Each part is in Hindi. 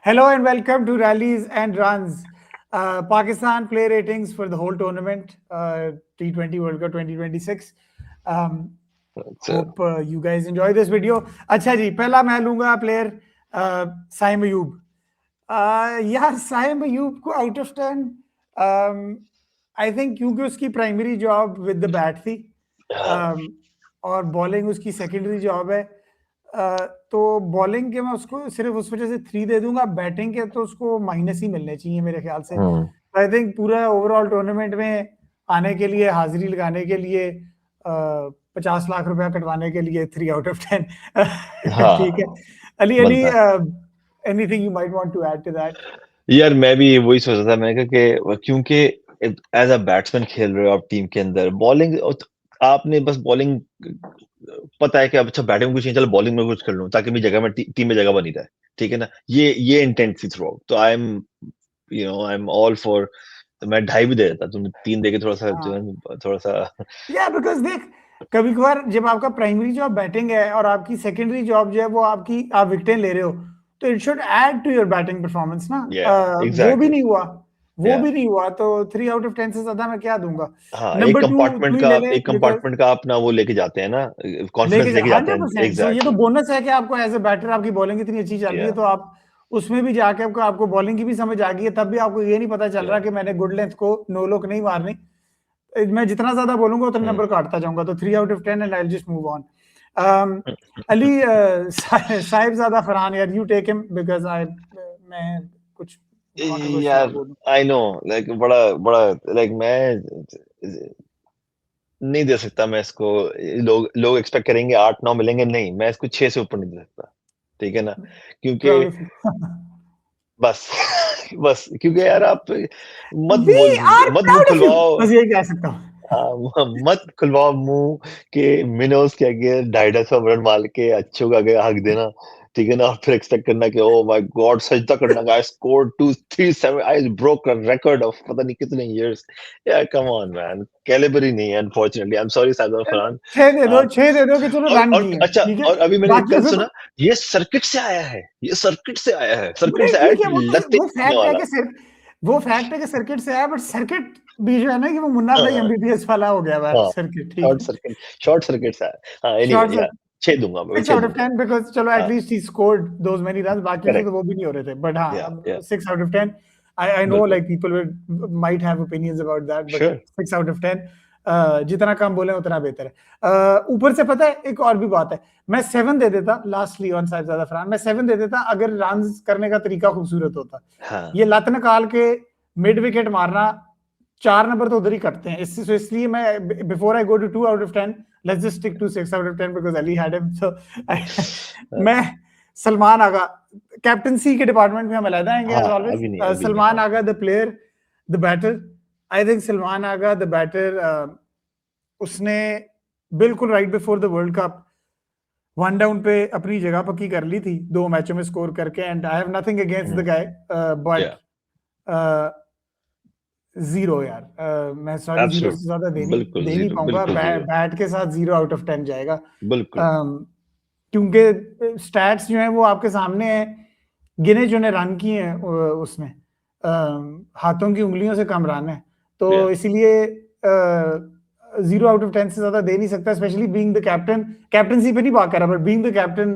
Hello and welcome to Rallies and Runs. Pakistan play ratings for the whole tournament, T20 World Cup 2026. Um, So, hope you guys enjoy this video. अच्छा जी, पहला मैं लूंगा प्लेयर साइम अयूब. यार साइम अयूब को आउट ऑफ 10 आई थिंक क्योंकि उसकी primary job with the bat थी और बॉलिंग उसकी सेकेंडरी जॉब है. तो बॉलिंग के मैं उसको सिर्फ उस वजह से 3 दे दूंगा. बैटिंग के तो उसको माइनस ही मिलने चाहिए मेरे ख्याल से. आई थिंक पूरा ओवरऑल टूर्नामेंट में आने के लिए, हाजिरी लगाने के लिए, 50 लाख रुपया कटवाने के लिए 3 आउट ऑफ 10. ठीक है Ali. Anything you might want to add to that? यार मैं भी वही सोच रहा था. मैंने कहा कि क्योंकि एज अ बैट्समैन खेल रहे हो आप टीम के अंदर, बॉलिंग आपने बस बॉलिंग पता है कि अब अच्छा बैटिंग में कुछ नहीं, चलो बॉलिंग में कुछ कर लूं ताकि मेरी जगह में टीम में जगह बनी रहे. ठीक है ना, ये इंटेंट थी थ्रू. तो आई एम ऑल फॉर. तो मैं 2.5 भी दे देता, तुम 3 देके थोड़ा सा जो है थोड़ा सा. या बिकॉज देख, कभी कभार जब आपका प्राइमरी जॉब बैटिंग है और आपकी सेकेंडरी जॉब जो है वो आपकी, आप विकेटें ले रहे हो, तो it should add to your batting performance ना. वो भी एग्जैक्टली. नहीं हुआ. वो भी नहीं हुआ तो 3 आउट ऑफ 10 से ज्यादा मैं क्या दूंगा. हाँ, नंबर 2 तू ही ले ले एक बिकॉज कंपार्टमेंट का अपना वो लेके जाते हैं ना, लेके कॉन्फिडेंस लेके जाते हैं. 100%. सो ये तो एग्जैक्टली. बोनस है कि आपको एज ए बैटर आपकी बॉलिंग इतनी अच्छी चल रही है, या तो आप उसमें भी जाके आपको बॉलिंग की भी समझ आ गई है, तब भी आपको ये नहीं पता चल रहा या कि मैंने गुड लेंथ को नो लुक नहीं मारनी. मैं जितना ज्यादा बोलूंगा उतना नंबर काटता जाऊंगा. तो 3 out of 10 and I just move on. Ali Sahibzada Farhan, यार यू टेक हिम बिकॉज मैं कुछ कंट्रोवर्शियल यार ना बोलूं. आई नो, लाइक बड़ा बड़ा, लाइक मैं नहीं दे सकता मैं इसको. लोग एक्सपेक्ट करेंगे 8-9 मिलेंगे, नहीं, मैं इसको 6 से ऊपर नहीं दे सकता. ठीक है ना, क्योंकि प्राउड ऑफ यू. बस बस क्योंकि यार आप वी आर मत मुंह प्राउड ऑफ यू, खुलवाओ. बस यही कह सकता हूँ. हाँ, मत खुलवाओ मुंह के मिनोज के आगे 250 रन मार के अच्छों का आगे हक देना. ठीक है ना, और फिर एक्सपेक्ट करना कि ओ माय गॉड सजदा करना, I scored 237, I broke a record of पता नहीं कितने इयर्स. यार कम ऑन मैन, कैलिबर ही नहीं है unfortunately. I am sorry Saeed Farhan. 6 दे दो कि चलो रन और किए, अच्छा, ठीक है. और अभी मैंने एक बाकी कल फिर सुना, ये सर्किट से आया है, ये सर्किट से आया है, सर्किट नहीं से ठीक ऐड है. लगते वो ही फैक्ट है वाला. कि वो फैक्ट है कि सर्किट से आया, बट सर्किट भी जो है ना कि वो मुन्ना भाई हाँ एमबीबीएस वाला हो गया है हाँ, सर्किट. ठीक है. शॉर्ट सर्किट से आया. हाँ, एनीवे शॉर्ट या 6 दूंगा मैं, 6 6 आउट ऑफ दूंगा. 10 बिकॉज चलो हाँ, at least he scored those many run. बाकी से तो करेक्ट. वो भी नहीं हो रहे थे, बट हाँ, या अब 6 आउट ऑफ 10. आई नो बिल्कुल. Like people might have opinions about that, but sure. 6 out of 10 जितना कम बोले उतना बेहतर है. ऊपर से पता है एक और भी बात है, मैं 7 दे देता लास्टली ऑन साहिबजादा फरहान. मैं 7 दे देता अगर रन करने का तरीका खूबसूरत होता. हाँ ये लत निकाल के मिड विकेट मारना, 4 नंबर तो उधर ही कटते हैं. इसलिए मैं before I go to 2 out of 10, let's just stick to 6 out of 10 because Ali had him. So मैं सलमान आगा, कैप्टनसी के डिपार्टमेंट में हम अलहदा आएंगे एज हाँ, ऑलवेज. अभी नहीं. सलमान हाँ, Agha the player, the batter. I think Salman Agha the batter, उसने बिल्कुल right before the world cup one down पे अपनी जगह पक्की कर ली थी 2 मैचों में स्कोर करके. And I have nothing against the guy, या बट जीरो यार. मैं सॉरी, जीरो एब्सोल्यूट. से ज्यादा बिल्कुल दे नहीं जीरो, पाऊंगा. बिल्कुल जीरो. बैट के साथ 0 आउट ऑफ 10 जाएगा. बिल्कुल. क्योंकि स्टैट्स जो है वो आपके सामने है. गिने चुने रन किए हैं उसने, हाथों की उंगलियों से कम रन है. तो या इसीलिए 0 आउट ऑफ 10 से ज्यादा दे नहीं सकता, specially being the captain. Captaincy पे नहीं बात कर रहा, but being the captain,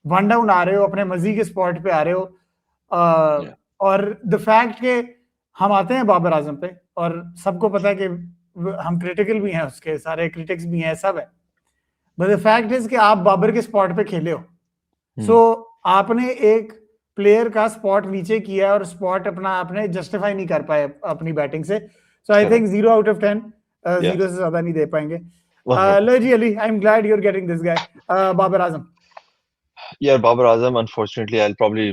one down आ रहे हो, अपने मर्जी के स्पॉट पे आ रहे हो. या और द फैक्ट के हम आते हैं बाबर आजम पे, और सबको पता है कि हम क्रिटिकल भी हैं, उसके सारे क्रिटिक्स भी हैं, सब है. बट द फैक्ट इज कि आप बाबर के स्पॉट पे खेले हो. सो आपने एक प्लेयर का स्पॉट नीचे किया और स्पॉट अपना आपने जस्टिफाई नहीं कर पाए अपनी बैटिंग से. So I think 0 out of 10, या 0 से ज्यादा नहीं दे पाएंगे. 100%. लो जी Ali, I am glad you are getting this guy. Babar Azam. यार Babar Azam, unfortunately I probably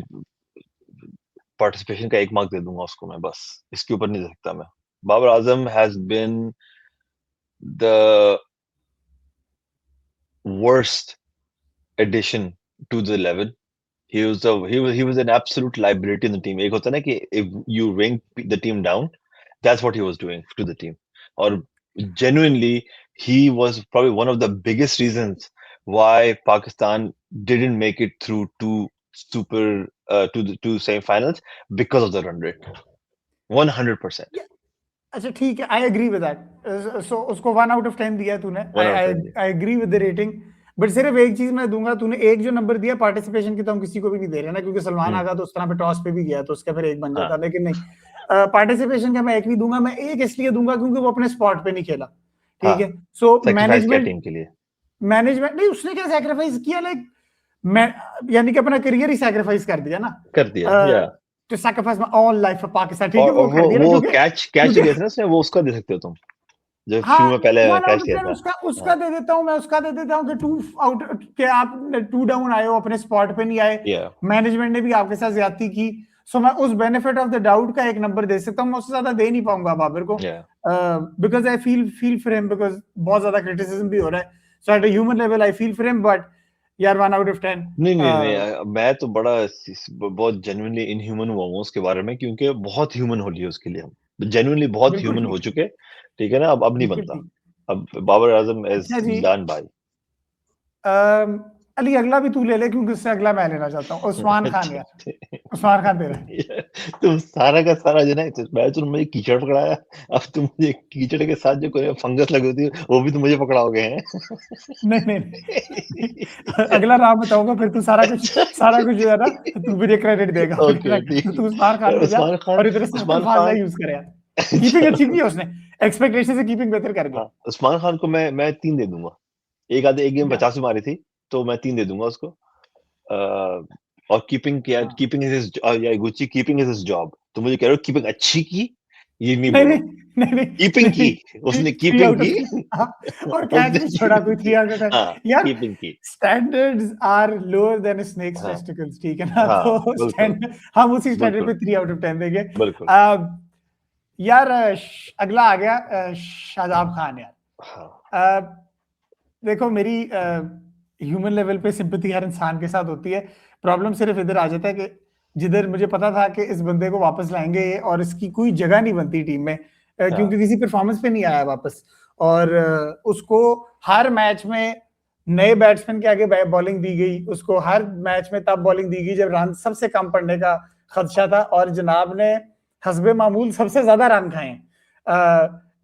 participation का 1 मार्क दे दूंगा उसको मैं, बस इसके ऊपर नहीं दे सकता मैं. Babar Azam has been the worst addition to the 11. He was an absolute liability in the team. एक होता है ना कि if you ring the team down, that's what he was doing to the team. और genuinely, he was probably one of the biggest reasons why Pakistan didn't make it through to super to semi-finals because of the run rate. 100%. अच्छा ठीक है, आई एग्री विद दैट। सो उसको 1 आउट ऑफ 10 दिया तूने, 1 out आई of 10 दिया। I agree with the rating, but सिर्फ एक चीज मैं दूंगा, तूने एक जो नंबर दिया पार्टिसिपेशन की तो हम किसी को भी नहीं दे रहे ना, क्योंकि सलमान आ गया तो उस तरह पे टॉस पे भी गया तो उसका फिर एक बन जाता, हाँ। लेकिन नहीं, पार्टिसिपेशन का मैं एक नहीं दूंगा, मैं एक इसलिए दूंगा क्योंकि वो अपने स्पॉट पे नहीं खेला, ठीक हाँ, है। सो sacrifice किया मैनेजमेंट टीम के लिए। मैनेजमेंट नहीं, उसने क्या सैक्रिफाइस किया, लाइक मैं यानी कि अपना करियर ही सैक्रिफाइस कर दिया ना, कर दिया, या to sacrifice my all life for Pakistan, ठीक है, और वो कर दिया ना, वो क्योंकि कैच क्योंकि दिया था ना उसने, वो उसका दे सकते हो तुम, जो हाँ, शुरू में पहले 1 आउट कैच ऑफ दिया 10 था। उसका उसका हाँ, दे देता हूँ, मैं उसका दे देता हूँ कि 2 आउट के आप 2 डाउन आए हो, अपने स्पॉट पे नहीं आए, या मैनेजमेंट ने भी आपके साथ ज्यादती की, सो मैं उस बेनिफिट ऑफ द डाउट का एक नंबर दे सकता हूँ, मैं उससे ज्यादा दे नहीं पाऊंगा बाबर को, या because I feel for him, because बहुत ज्यादा क्रिटिसिज्म भी हो रहा है, so at a human level I feel for him, but यार 1 आउट ऑफ 10 नहीं, मैं तो बड़ा बहुत जेन्युइनली इनह्यूमन हुआ हूँ उसके बारे में, क्योंकि बहुत ह्यूमन हो लिया उसके लिए हम, जेन्युइनली बहुत बिल्कुल ह्यूमन हो ठीक, चुके, ठीक है ना, अब नहीं बिल्कुल बनता, ठीक। अब बाबर आजम इज अच्छा जी, डन बाय। अली अगला भी तू ले ले, क्योंकि उससे अगला मैं लेना चाहता हूँ, उस्मान खान अच्छा, यार, उस्मान खान तेरा है। तुम सारा का सारा जो है ना, मैं तुम मुझे कीचड़ पकड़ाया, अब तुम मुझे कीचड़ के साथ जो कोई फंगस लगी होती है वो भी तुम मुझे पकड़ाओगे हैं। नहीं नहीं नहीं। अगला नाम बताऊंगा, फिर तू अच्छा, सारा कुछ जो है ना, तू मुझे क्रेडिट देगा, ओके तो ठीक। तू उस्मान खान पे जा, उस्मान खान, और इधर से उस्मान अल्फाज खान। यूज करे यार, कीपिंग अच्छी अच्छा, की है उसने, एक्सपेक्टेशन से कीपिंग बेहतर कर गया हाँ, उस्मान खान को मैं 3 दे दूंगा, एक गेम या 50 भी मारी थी, तो मैं 3 दे दूंगा उसको। और कीपिंग किया, हाँ। कीपिंग इज हिज, या Gucci keeping is his job, तुम मुझे कह रहे हो कीपिंग अच्छी की, ये नहीं नहीं नहीं बोला, नहीं नहीं कीपिंग की, नहीं, उसने 3 कीपिंग आउट की। ऑफ 10, हाँ, और कैच उसने भी छोड़ा कोई 3 आउट ऑफ 10 हाँ, यार, कीपिंग की। Standards are lower than snakes हाँ, टेस्टिकल्स, ठीक है ना, हाँ, तो बिल्कुल, स्टैंडर्ड हम उसी स्टैंडर्ड बिल्कुल, पे 3 आउट ऑफ 10 देंगे। बिल्कुल। यार अगला आ गया शादाब खान यार। हाँ, देखो मेरी ह्यूमन लेवल पे सिंपैथी हर इंसान के साथ होती है, प्रॉब्लम सिर्फ इधर आ जाता है कि जिधर मुझे पता था कि इस बंदे को वापस लाएंगे और इसकी कोई जगह नहीं बनती टीम में, हाँ, क्योंकि किसी परफॉर्मेंस पे नहीं आया वापस, और उसको हर मैच में नए बैट्समैन के आगे बॉलिंग दी गई, उसको हर मैच में तब बॉलिंग दी गई जब रन सबसे कम पड़ने का खदशा था, और जनाब ने हस्बे मामूल सबसे ज्यादा रन खाए।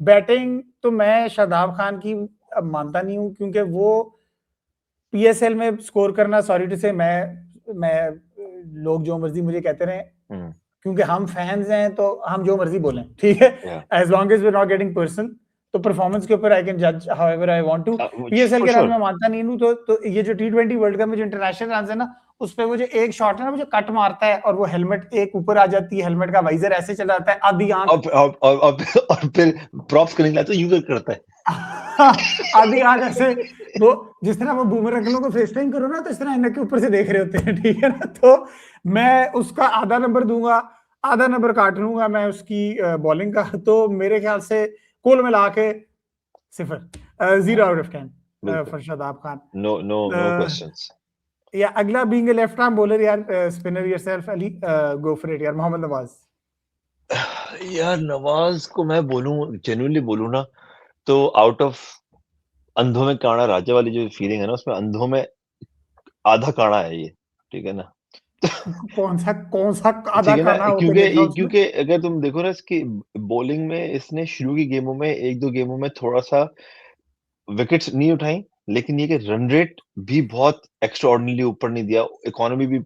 बैटिंग तो मैं शादाब खान की अब मानता नहीं हूं, क्योंकि वो पीएसएल में स्कोर करना, सॉरी टू से, मैं लोग जो मर्जी मुझे कहते रहे, हुँ, क्योंकि हम फैंस हैं तो हम जो मर्जी बोलें, ठीक है, या as long as we not getting personal, तो परफॉर्मेंस के ऊपर आई कैन जज however I want to. PSL for के रन श्योर। मैं मानता नहीं हूं, तो ये जो टी20 वर्ल्ड कप में जो इंटरनेशनल रन है ना, उस पे वो जो एक शॉट है ना, वो जो कट मारता है और वो हेलमेट एक ऊपर आ जाती है, हेलमेट का वाइजर ऐसे चला जाता है, आधी आंख, और फिर प्रॉप्स करने लाते यूं करता है। आधी आंख ऐसे, वो जिस तरह वो बूमर अंकलों को फेस टाइम करो ना, तो इस तरह इनके ऊपर से देख रहे होते हैं, ठीक है ना, तो मैं उसका आधा नंबर दूंगा, आधा नंबर काट लूंगा मैं उसकी बॉलिंग का, तो मेरे ख्याल से कुल मिला के 0, 0 हाँ, आउट ऑफ 10 बिल्कुल। For Shadab Khan. No questions. या अगला being a left arm bowler यार, spinner yourself Ali, go for it यार, मोहम्मद नवाज। यार नवाज़ को मैं बोलूँ, जेन्युइनली बोलूँ ना, तो आउट ऑफ अंधों में कांड़ा राजा वाली जो फीलिंग है ना, उसमें अंधों में आधा कांड़ा है ये, ठीक है ना? कौन सा आधा ठीक है ना? काना होके क्योंकि देखा उसमें। क्योंकि अगर तुम देखो ना इसकी बॉलिंग में, इसने शुरू की गेमों में 1-2 गेमों में थोड़ा-सा विकेट्स नहीं उठाई, लेकिन ये कि रन रेट भी बहुत एक्स्ट्राऑर्डिनरीली ऊपर नहीं दिया। इकॉनमी भी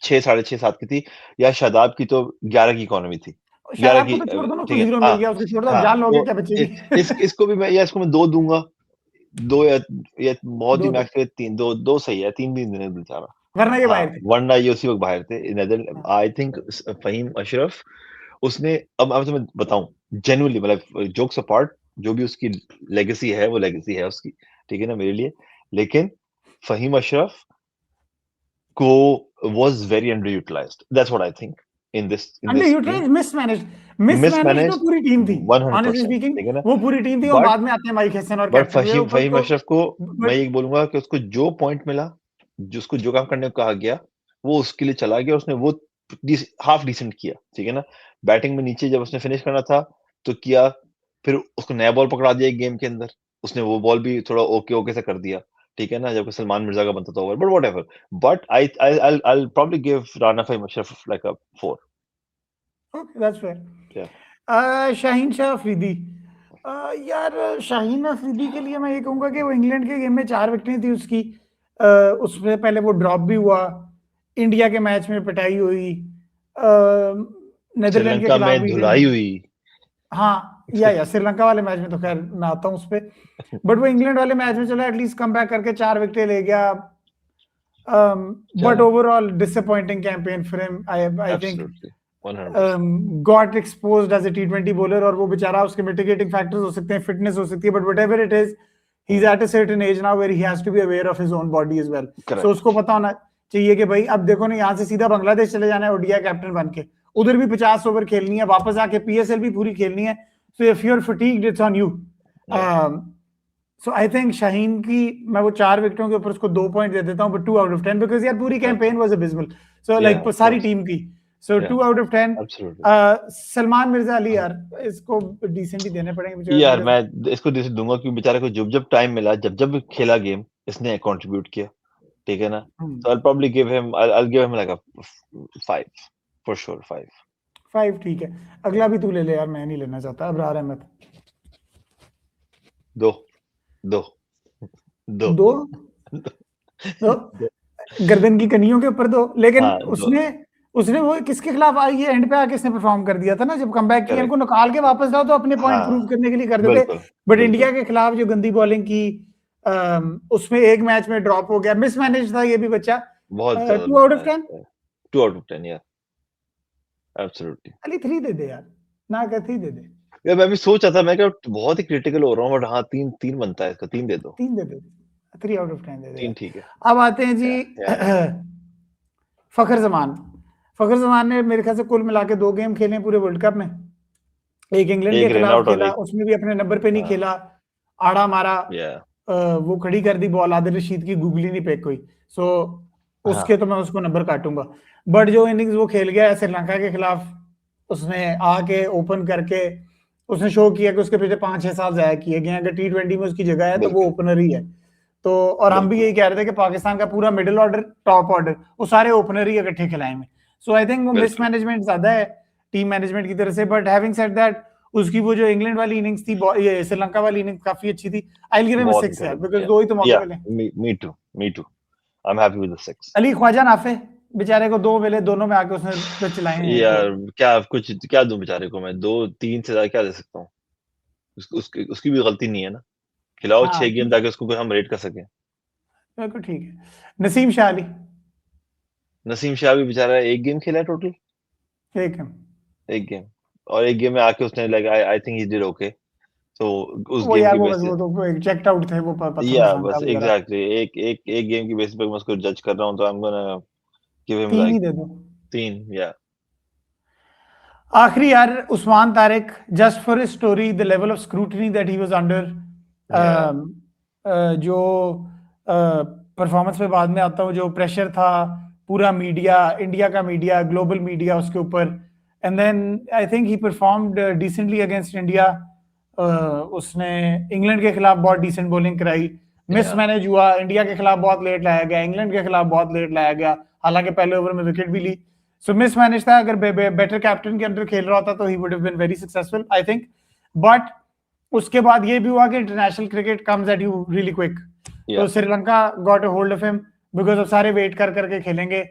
6 साढ़े 6 7 की थी, या शादाब की तो 11 की इकॉनमी थी। 11 शादाब को की तो छोड़ दो ना, उसको ठीक है। 0 मिल हाँ, गया, उसको छोड़ दो, अब हाँ, जान लोगे तो क्या इ बचेगी। इसको भी मैं, या इसको मैं 2 दूँगा। 2 या बहुत ही दो दो, मैक्स में 3, 2 सही है, 3 भी नहीं देना बेचारा। वरना ये हाँ, बाहर थे। वरना ये उसी वक़्त बाहर थे। हाँ, आई थिंक फ़हीम अशरफ, उसने, अब तुम्हें बताऊँ, जेन्युइनली मतलब जोक्स अपार्ट, जो भी उसकी लेगेसी है, वो लेगेसी है उसकी, ठीक है ना, मेरे लिए। लेकिन फ़हीम अशरफ को was very under utilized, that's what I think in under this game. Utilize, mismanage तो मिसमैनेज्ड पूरी टीम थी, ऑनेस्टली 100%, स्पीकिंग, ठीक है ना? वो पूरी टीम थी, और बट बाद में आते हैं माइक हसन और बट कैप्टन हुए फ़हीम ऊपर फ़हीम तो, अशरफ को मैं बट ये बोलूँगा कि उसको जो पॉइंट मिला, जो उसको जो काम करने को कहा गया, वो उसके लिए चला गया, उसने वो हाफ डिसेंट किया, ठीक है ना? बैटिंग में नीचे जब उसने फिनिश करना था, तो किया, फिर उसको नया बॉल पकड़ा दिया एक गेम के अंदर, उसने वो बॉल भी थोड़ा ओके-ओके से कर दिया, ठीक है ना, जबकि सलमान मिर्जा का बनता था over, but whatever, but I'll probably give Rana Fahim Ashraf like a 4. Okay, that's fair. Yeah. Shaheen Shah Afridi. यार शाहीन अफरीदी के लिए मैं ये कहूंगा कि वो इंग्लैंड के गेम में 4 विकेटें थी उसकी। उससे पहले वो ड्रॉप भी हुआ, इंडिया के मैच में पिटाई हुई, नेदरलैंड के श्रीलंका खिलाफ में भी धुलाई हुई। हाँ, या श्रीलंका वाले मैच में तो खैर मैं आता हूँ उस पे, बट वो इंग्लैंड वाले मैच में चलो एटलीस्ट कम बैक करके 4 विकेटें ले गया। But overall disappointing campaign for him, I think Absolutely. 100%. Got exposed as a टी20 बॉलर, और वो बेचारा, उसके मिटिगेटिंग फैक्टर्स हो सकते हैं, फिटनेस हो सकती है, but whatever it is, he is at a certain age now where he has to be aware of his own body as well. So उसको पता होना चाहिए कि भाई अब देखो ना, यहाँ से सीधा बांग्लादेश चले जाना है ओडीआई कैप्टन बन के, उधर भी 50 ओवर खेलनी है, वापस आके पीएसएल भी पूरी खेलनी है। So if you are fatigued it's on you. So I think Shaheen की मैं वो 4 विकेटों के ऊपर उसको 2 पॉइंट दे देता हूँ, बट 2 आउट ऑफ 10 बिकॉज यार पूरी campaign was abysmal. So like सारी टीम की, सो 2 आउट ऑफ 10। सलमान मिर्जा अली यार, इसको डिसेंट ही देने पड़ेंगे यार मैं इसको डिसेंट दूंगा क्योंकि बेचारे को जब जब टाइम मिला, जब जब खेला गेम, इसने कंट्रीब्यूट किया, ठीक है ना। So I'll probably give him, I'll give him like a 5 for sure, 5. 5 ठीक है। अगला भी तू ले ले यार, मैं नहीं लेना चाहता। अबरार अहमद। 2 2 2 2 तो गर्दन की कनियों के ऊपर 2, लेकिन हाँ, उसने वो किसके खिलाफ आई है, एंड पे आके इसने परफॉर्म कर दिया था ना, जब कमबैक किया, इनको निकाल के वापस लाओ तो अपने पॉइंट प्रूव करने के लिए कर देते। बट इंडिया के खिलाफ जो गंदी बॉलिंग की, उसमें एक मैच में ड्रॉप हो गया, मिसमैनेज था ये भी बच्चा। बहुत 2 out of 10। 2 out of 10, yeah, absolutely. Ali 3 दे दे यार, ना कर 3 दे दे यार मैं भी सोच रहा था, मैं क्या बहुत ही क्रिटिकल हो रहा हूँ, बट हाँ 3 बनता है इसका, 3 दे दो। 3 दे दे, 3 आउट ऑफ 10 दे दे। 3 ठीक है। अब आते हैं जी फखर जमान ने मेरे ख्याल से कुल मिला के 2 गेम खेले पूरे वर्ल्ड कप में। एक इंग्लैंड के खिलाफ खेला, उसमें भी अपने नंबर पे नहीं खेला, आड़ा मारा, वो खड़ी कर दी बॉल, आदिल रशीद की गुगली नहीं फेंक कोई। सो उसके तो मैं उसको नंबर काटूंगा। बट जो इनिंग्स वो खेल गया श्रीलंका के खिलाफ, उसने आके ओपन करके उसने शो किया कि उसके पीछे 5-6 साल जाया किए गए, अगर टी20 में उसकी जगह है तो वो ओपनर ही है। तो और हम भी यही कह रहे थे कि पाकिस्तान का पूरा मिडिल ऑर्डर, टॉप ऑर्डर, वो सारे ओपनर ही इकट्ठे खिलाएंगे। सो आई थिंक वो मिसमैनेजमेंट ज्यादा है टीम मैनेजमेंट की तरफ से। बट हैविंग सेड दैट, उसकी वो जो इंग्लैंड वाली इनिंग्स थी, ये श्रीलंका वाली इनिंग्स काफी अच्छी थी। आई विल गिव हिम 6 यार, बिकॉज़ 2 ही तो मौके मिले। Me too, I am happy with the 6। Ali Khawaja Nafay बेचारे को 2 मिले, दोनों में आके उसने तो चलाए हैं यार। क्या दूं बेचारे को मैं, 2-3 से ज्यादा क्या दे सकता हूँ। उसकी भी गलती नहीं है ना, खिलाओ 6 गेम ताकि उसको हम रेट कर सकें। बिल्कुल ठीक है। नसीम शाह अली। नसीम शाह भी बेचारा 1 गेम खेला है टोटल, 1 गेम, और 1 गेम में आके उसने like I think he did okay. तो उस गेम की बेसिस, वो तो एक चेक्ड आउट थे, वो पता या बस एग्जैक्टली एक गेम की बेसिस पे मैं उसको जज कर रहा हूँ, तो I am gonna give him 3 ही दे दो। 3, या। आखिरी यार Usman Tariq, just for his story, the level of scrutiny that he was under, जो परफॉर्मेंस पे बाद में आता हूँ, जो प्रेशर था पूरा मीडिया, इंडिया का मीडिया, ग्लोबल मीडिया उसके ऊपर, and then I think he performed decently against India. उसने इंग्लैंड के खिलाफ बहुत डिसेंट बॉलिंग कराई, मिसमैनेज हुआ, इंडिया के खिलाफ बहुत लेट लाया गया, इंग्लैंड के खिलाफ बहुत लेट लाया गया, हालांकि पहले ओवर में विकेट भी ली। सो मिसमैनेज था। अगर बेटर कैप्टन के अंडर खेल रहा होता तो he would have been very successful I think. But उसके बाद ये भी हुआ कि international cricket comes at you really quick. तो Sri Lanka got a hold of him because of सारे वेट कर करके खेलेंगे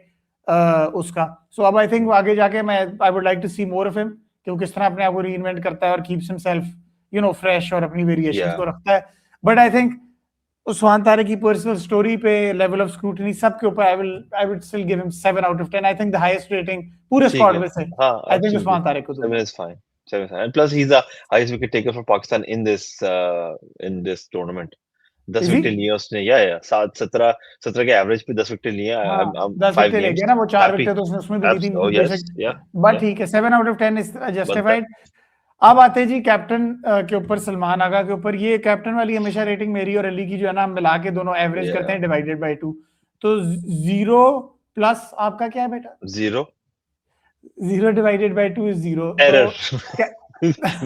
उसका। सो अब आई थिंक आगे जाके मैं I would like to see more of him, कि वो किस तरह अपने आप को रीइन्वेंट करता है और keeps himself you know fresh और अपनी वेरिएशंस को रखता है। But I think Usman Tariq की पर्सनल स्टोरी पे, लेवल ऑफ स्क्रूटनी, सब के ऊपर I would still give him 7 out of 10। I think the highest rating पूरे स्क्वाड में से आई थिंक उस्मान तारिक को दूंगा। 7 is fine, 7 is fine, and plus he's the highest wicket taker for Pakistan in this tournament. 10 wicket लिए उसने, या 17 के एवरेज पे 10 विकेट लिए। 10 विकेट ले गया ना वो, 4 विकेट तो उसमें भी ली थी, बट ठीक है 7 आउट ऑफ 10 इज जस्टिफाइड। अब आते जी कैप्टन के ऊपर, सलमान आगा के ऊपर। ये कैप्टन वाली हमेशा रेटिंग मेरी और अली की जो है ना, हम मिला के दोनों एवरेज करते हैं डिवाइडेड बाय 2, तो 0 प्लस आपका क्या है बेटा? 0 डिवाइडेड बाय 2 इज 0। एरर।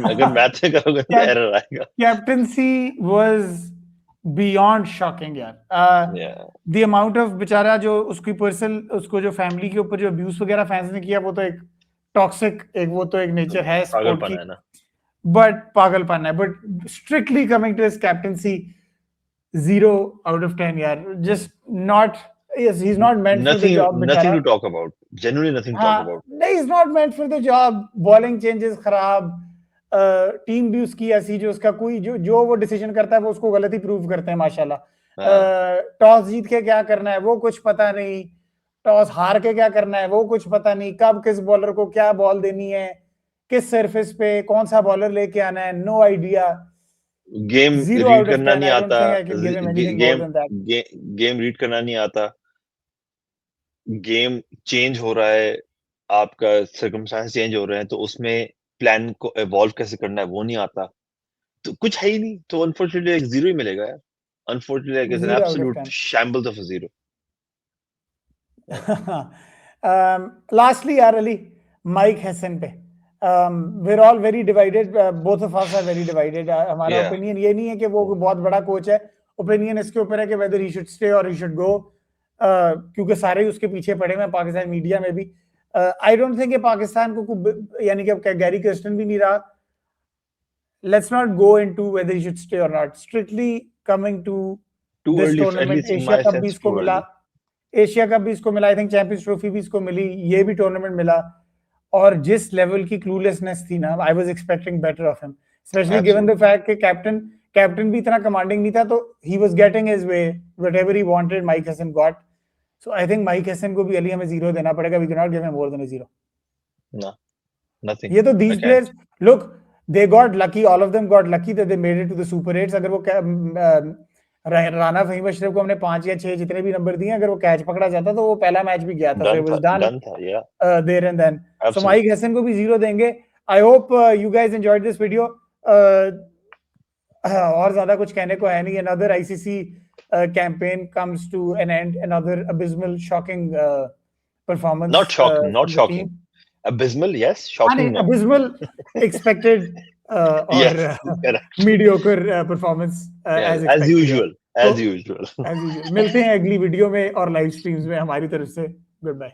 अगर मैथ से करोगे तो एरर आएगा। कैप्टनसी वाज बियॉन्ड शॉकिंग यार। Yeah. द अमाउंट ऑफ बेचारा जो उसकी पर्सनल उसको जो फैमिली के ऊपर जो अब्यूज वगैरह फैंस ने किया, वो तो एक टॉक्सिक वो तो एक नेचर है स्पोर्ट पागलपन की, है ना। बट पागलपन है। But strictly coming to his captaincy, 0 out of 10 यार, just not, yes, he's not meant for the Nothing, job nothing बेचारा। to talk about. Genuinely nothing to talk हाँ, about. नहीं, is not meant for the job. Bowling changes खराब, टीम भी उसकी ऐसी, जो उसका कोई जो वो डिसीजन करता है वो उसको गलत ही प्रूव करते हैं माशाल्लाह। हाँ। टॉस जीत के क्या करना है वो कुछ पता नहीं, टॉस हार के क्या करना है वो कुछ पता नहीं, कब किस बॉलर को क्या बॉल देनी है, किस सरफेस पे कौन सा बॉलर लेके आना है, no idea. Game 0 read out of करना 10, नहीं I don't आता, think I can give him anything more than that. Game read करना नहीं आता, गेम चेंज हो रहा है, आपका सर्कमस्टांस चेंज हो रहे हैं, तो उसमें प्लान को इवॉल्व कैसे करना है वो नहीं आता, तो कुछ है ही नहीं, तो अनफॉर्चुनेटली एक जीरो ही मिलेगा यार। Unfortunately like it's an 0 out of absolute 10. Shambles of a zero. Lastly, यार अली, माइक हैसन पे, we're all very divided, both of us are very divided. हमारा Yeah. ओपिनियन ये नहीं है कि वो बहुत बड़ा कोच है, ओपिनियन इसके ऊपर है कि whether he should stay or he should go, क्योंकि सारे ही उसके पीछे पड़े हुए हैं पाकिस्तान मीडिया में भी। आई डोंट थिंक कि पाकिस्तान को यानी कि गैरी कर्स्टन भी नहीं रहा। Let's not go into whether he should stay or not. Strictly coming to Too this early, at tournament, least in Asia my cup भी sense, इसको too मिला, early. एशिया कप भी इसको मिला, आई थिंक चैंपियंस ट्रॉफी भी इसको मिली, ये भी टूर्नामेंट मिला, और जिस लेवल की क्लूलेसनेस थी ना, I was expecting better of him, specially given the fact कि कैप्टन भी इतना कमांडिंग नहीं था, तो he was getting his way, whatever he wanted Mike Hesson got. So I think Mike Hesson को भी अली हमें 0 देना पड़ेगा। We can not give him more than a 0। No, nothing. ये तो these I can't. players, look, they got lucky, all of them got lucky that they made it to the Super 8s। अगर वो राना फहीम अशरफ को हमने 5 या 6 जितने भी नंबर दिए, अगर वो कैच पकड़ा जाता तो वो पहला मैच भी गया था। So it was done था, yeah. there and then. So Absolutely. Mike Hesson को भी 0 देंगे। I hope you guys enjoyed this video. और ज्यादा कुछ कहने को है नहीं। Another ICC campaign comes to an end. Another abysmal, shocking performance. Not shocking, not from the shocking. team. Abysmal, yes. Shocking, no. Abysmal, expected, or Yes, correct. mediocre performance Yeah, as as expected. usual, So, as usual. as usual. मिलते हैं अगली वीडियो में और लाइव स्ट्रीम्स में हमारी तरफ से। Good bye.